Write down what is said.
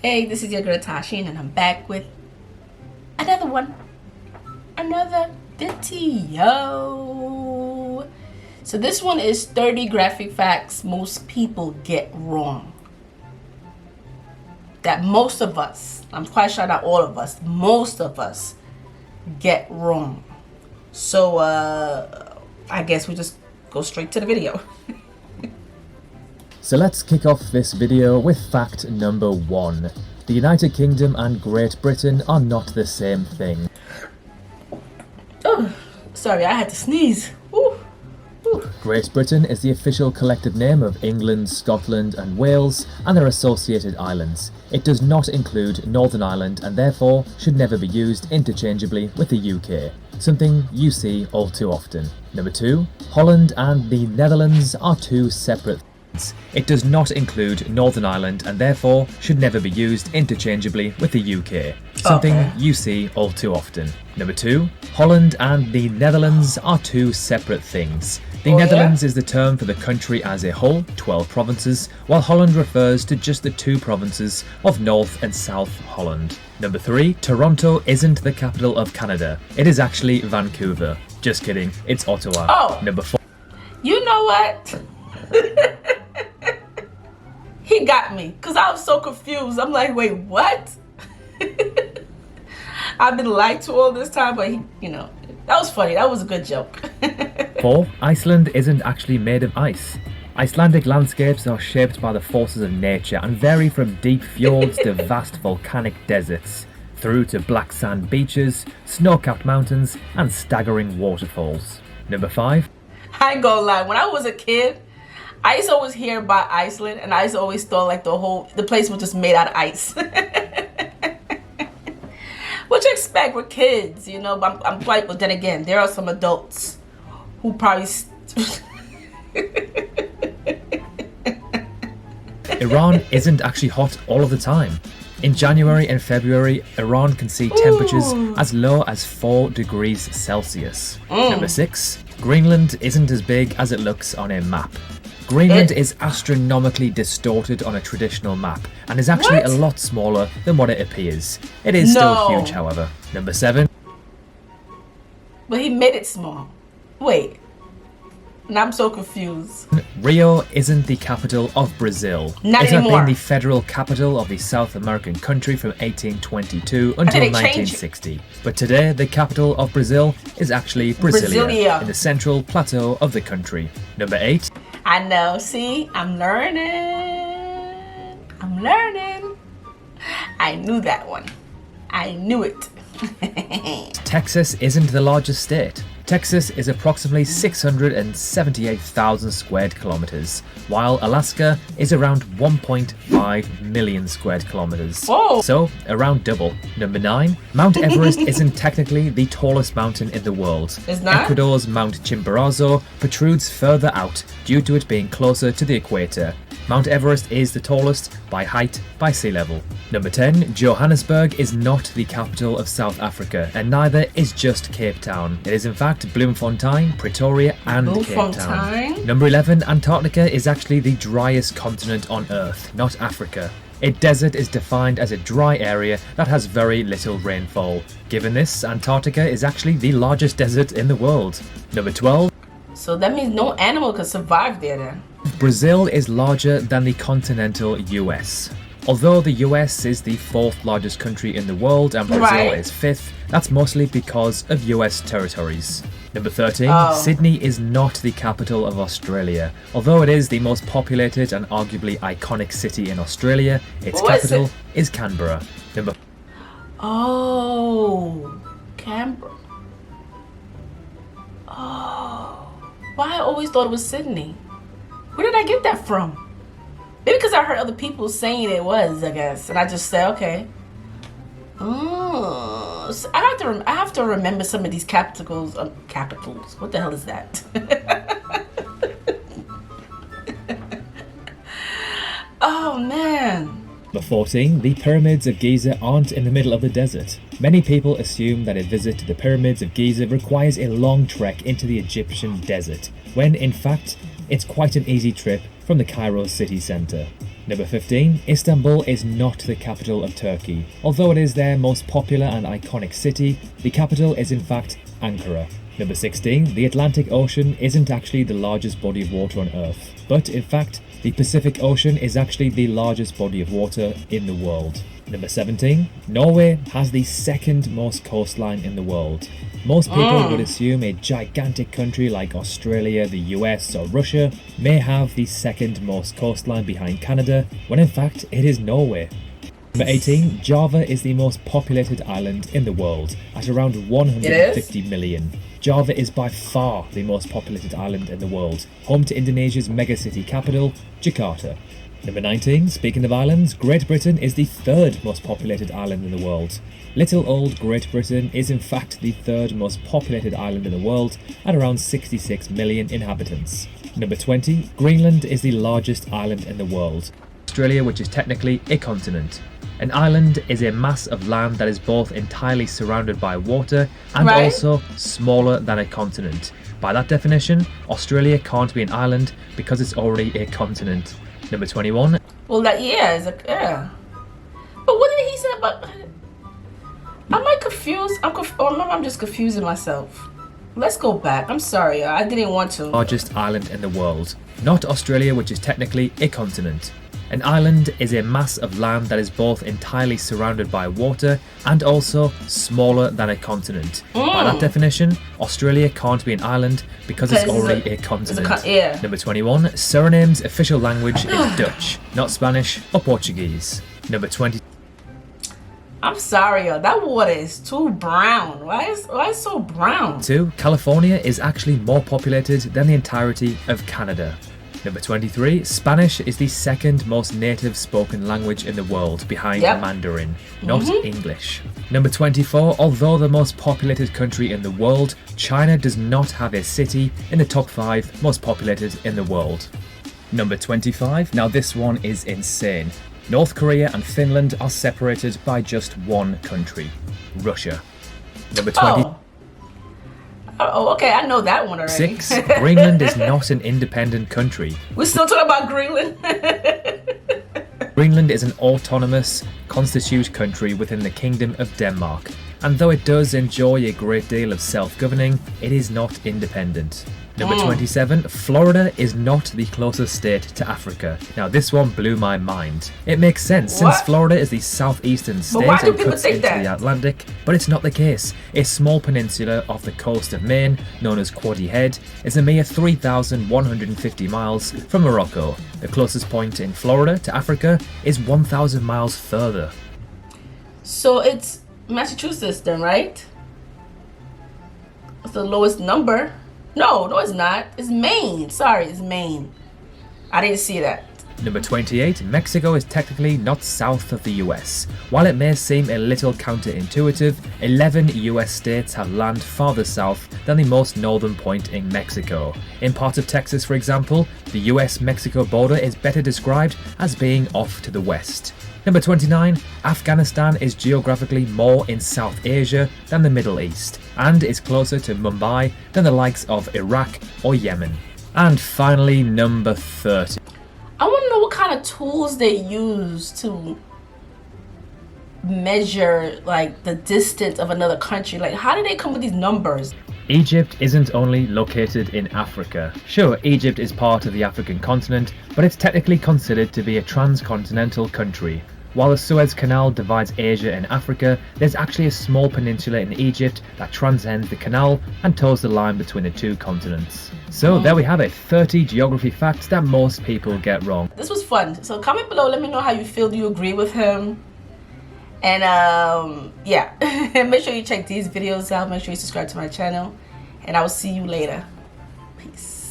Hey, this is your girl Tysheen, and I'm back with another one. Another video. So this one is 30 graphic facts most people get wrong. That most of us, I'm quite sure not all of us, most of us get wrong. So I guess we just go straight to the video. So let's kick off this video with fact number 1. The United Kingdom and Great Britain are not the same thing. Oh, sorry, I had to sneeze. Ooh. Ooh. Great Britain is the official collective name of England, Scotland and Wales and their associated islands. It does not include Northern Ireland and therefore should never be used interchangeably with the UK, something you see all too often. Number 2. Holland and the Netherlands are two separate things. It does not include Northern Ireland and therefore should never be used interchangeably with the UK, something you see all too often. Number 2. Holland and the Netherlands are two separate things. The Netherlands is the term for the country as a whole, 12 provinces, while Holland refers to just the two provinces of North and South Holland. Number 3. Toronto isn't the capital of Canada. It is actually Vancouver. Just kidding, it's Ottawa. Oh. Number 4. You know what? He got me, because I was so confused. I'm like, wait, what? I've been lied to all this time, but that was funny. That was a good joke. 4. Iceland isn't actually made of ice. Icelandic landscapes are shaped by the forces of nature and vary from deep fjords to vast volcanic deserts, through to black sand beaches, snow-capped mountains, and staggering waterfalls. Number 5. I ain't gonna lie, when I was a kid, I used to always hear about Iceland, and I used to always thought like the place was just made out of ice. What you expect? We're kids, but I'm quite, but then again, there are some adults who probably Iran isn't actually hot all of the time. In January and February, Iran can see temperatures as low as 4 degrees Celsius. Number 6. Greenland isn't as big as it looks on a map. Greenland is astronomically distorted on a traditional map and is actually a lot smaller than what it appears. It is still huge, however. Number 7. But he made it small. Wait. Now I'm so confused. Rio isn't the capital of Brazil. Not it had anymore. been the federal capital of the South American country from 1822 until 1960. But today, the capital of Brazil is actually Brasilia, in the central plateau of the country. Number 8. I know. See, I'm learning. I knew that one. I knew it. Texas isn't the largest state. Texas is approximately 678,000 squared kilometers, while Alaska is around 1.5 million squared kilometers. Whoa. So, around double. Number 9. Mount Everest isn't technically the tallest mountain in the world. It's not? Ecuador's Mount Chimborazo protrudes further out due to it being closer to the equator. Mount Everest is the tallest by height by sea level. Number 10. Johannesburg is not the capital of South Africa, and neither is just Cape Town. It is in fact Bloemfontein, Pretoria and Cape Town. Number 11. Antarctica is actually the driest continent on Earth, not Africa. A desert is defined as a dry area that has very little rainfall. Given this, Antarctica is actually the largest desert in the world. Number 12. So that means no animal could survive there then. Brazil is larger than the continental US. Although the US is the 4th largest country in the world and Brazil is 5th, that's mostly because of US territories. Number 13, Sydney is not the capital of Australia. Although it is the most populated and arguably iconic city in Australia, its capital is Canberra. Number Canberra. Why I always thought it was Sydney. Where did I get that from? Maybe because I heard other people saying it was, I guess. And I just said, okay. So I have to remember some of these capitals. Capitals. What the hell is that? Oh, man. Number 14, the pyramids of Giza aren't in the middle of the desert. Many people assume that a visit to the pyramids of Giza requires a long trek into the Egyptian desert, when in fact, it's quite an easy trip from the Cairo city centre. Number 15, Istanbul is not the capital of Turkey. Although it is their most popular and iconic city, the capital is in fact Ankara. Number 16, the Atlantic Ocean isn't actually the largest body of water on Earth, but in fact, the Pacific Ocean is actually the largest body of water in the world. Number 17, Norway has the second most coastline in the world. Most people would assume a gigantic country like Australia, the US or Russia may have the second most coastline behind Canada, when in fact it is Norway. Number 18, Java is the most populated island in the world at around 150 million. Java is by far the most populated island in the world, home to Indonesia's megacity capital, Jakarta. Number 19, speaking of islands, Great Britain is the third most populated island in the world. Little old Great Britain is in fact the third most populated island in the world at around 66 million inhabitants. Number 20, Greenland is the largest island in the world. Australia, which is technically a continent. An island is a mass of land that is both entirely surrounded by water and also smaller than a continent. By that definition, Australia can't be an island because it's already a continent. Number 21. Well, that yeah. But what did he say about? Am I confused? Or maybe I'm just confusing myself. Let's go back. I'm sorry, I didn't want to. Largest island in the world. Not Australia, which is technically a continent. An island is a mass of land that is both entirely surrounded by water and also smaller than a continent. By that definition, Australia can't be an island because it's already a continent. Number 21, Suriname's official language is Dutch, not Spanish or Portuguese. Number 20. I'm sorry, that water is too brown. Why is it so brown? 2, California is actually more populated than the entirety of Canada. Number 23, Spanish is the second most native spoken language in the world behind Mandarin, not English. Number 24, although the most populated country in the world, China does not have a city in the top 5 most populated in the world. Number 25, now this one is insane. North Korea and Finland are separated by just one country, Russia. Number 20. Oh, okay, I know that one already. 6, Greenland is not an independent country. We're still talking about Greenland. Greenland is an autonomous, constituted country within the Kingdom of Denmark, and though it does enjoy a great deal of self-governing, it is not independent. Number 27, Florida is not the closest state to Africa. Now this one blew my mind. It makes sense since Florida is the southeastern state and cuts into the Atlantic, but it's not the case. A small peninsula off the coast of Maine, known as Quoddy Head, is a mere 3,150 miles from Morocco. The closest point in Florida to Africa is 1,000 miles further. So it's Massachusetts then, right? It's the lowest number. No, it's not. It's Maine. Sorry, it's Maine. I didn't see that. Number 28, Mexico is technically not south of the US. While it may seem a little counterintuitive, 11 US states have land farther south than the most northern point in Mexico. In parts of Texas, for example, the US-Mexico border is better described as being off to the west. Number 29, Afghanistan is geographically more in South Asia than the Middle East, and is closer to Mumbai than the likes of Iraq or Yemen. And finally, number 30. I want to know what kind of tools they use to measure like the distance of another country. Like, how do they come with these numbers? Egypt isn't only located in Africa. Sure, Egypt is part of the African continent, but it's technically considered to be a transcontinental country. While the Suez Canal divides Asia and Africa, there's actually a small peninsula in Egypt that transcends the canal and toes the line between the two continents. So there we have it, 30 geography facts that most people get wrong. This was fun. So comment below, let me know how you feel. Do you agree with him? And yeah, make sure you check these videos out. Make sure you subscribe to my channel. And I will see you later. Peace.